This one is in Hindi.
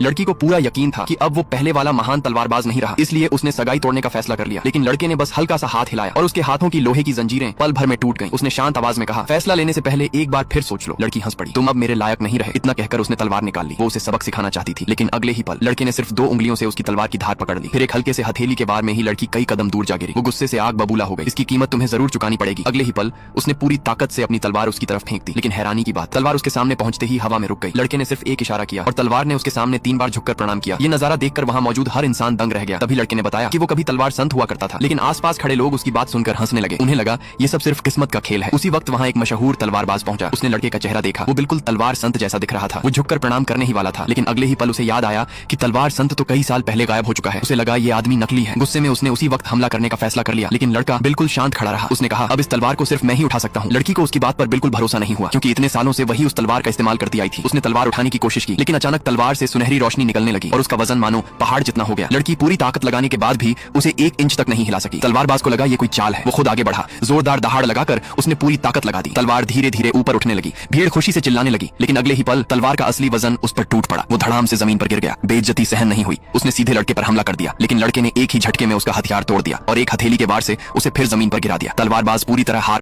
लड़की को पूरा यकीन था कि अब वो पहले वाला महान तलवारबाज नहीं रहा, इसलिए उसने सगाई तोड़ने का फैसला कर लिया। लेकिन लड़के ने बस हल्का सा हाथ हिलाया और उसके हाथों की लोहे की जंजीरें पल भर में टूट गईं। उसने शांत आवाज में कहा, फैसला लेने से पहले एक बार फिर सोच लो। लड़की हंस पड़ी, तुम अब मेरे लायक नहीं रहे। इतना कहकर उसने तलवार निकाल ली। वो उसे सबक सिखाना चाहती थी, लेकिन अगले ही पल लड़के ने सिर्फ 2 उंगलियों से उसकी तलवार की धार पकड़ ली। फिर एक हल्के से हथेली के वार में ही लड़की कई कदम दूर जा गिरी। वो गुस्से से आग बबूला हो गई। इसकी कीमत तुम्हें जरूर चुकानी पड़ेगी। अगले ही पल उसने पूरी ताकत से अपनी तलवार उसकी तरफ फेंक दी। लेकिन हैरानी की बात, तलवार उसके सामने पहुंचते ही हवा में रुक गई। लड़के ने सिर्फ एक इशारा किया और तलवार ने उसके सामने 3 बार झुककर प्रणाम किया। ये नजारा देखकर वहां मौजूद हर इंसान दंग रह गया। तभी लड़के ने बताया कि वो कभी तलवार संत हुआ करता था, लेकिन आसपास खड़े लोग उसकी बात सुनकर हंसने लगे। उन्हें लगा ये सब सिर्फ किस्मत का खेल है। उसी वक्त वहां एक मशहूर तलवारबाज पहुंचा। उसने लड़के का चेहरा देखा। वो बिल्कुल तलवार संत जैसा दिख रहा था। वो झुककर प्रणाम करने ही वाला था, लेकिन अगले ही पल उसे याद आया कि तलवार संत तो कई साल पहले गायब हो चुका है। उसे लगा ये आदमी नकली है। गुस्से में उसने उसी वक्त हमला करने का फैसला कर लिया, लेकिन लड़का बिल्कुल शांत खड़ा रहा। उसने कहा, अब इस तलवार को सिर्फ मैं ही उठा सकता हूँ। लड़की को उसकी बात पर बिल्कुल भरोसा नहीं हुआ, क्योंकि इतने सालों से वही उस तलवार का इस्तेमाल करती आई थी। उसने तलवार उठाने की कोशिश की, लेकिन अचानक तलवार से सुनहरी रोशनी निकलने लगी और उसका वजन मानो पहाड़ जितना हो गया। लड़की पूरी ताकत लगाने के बाद भी उसे 1 इंच तक नहीं हिला सकी। तलवारबाज को लगा ये कोई चाल है। वो खुद आगे बढ़ा। जोरदार दहाड़ लगाकर उसने पूरी ताकत लगा दी। तलवार धीरे धीरे ऊपर उठने लगी। भीड़ खुशी से चिल्लाने लगी, लेकिन अगले ही पल तलवार का असली वजन उस पर टूट पड़ा। वो धड़ाम से जमीन पर गिर गया। बेइज्जती सहन नहीं हुई। उसने सीधे लड़के पर हमला कर दिया, लेकिन लड़के ने एक ही झटके में उसका हथियार तोड़ दिया और एक हथेली के वार से उसे फिर जमीन पर गिरा दिया। तलवारबाज पूरी तरह हार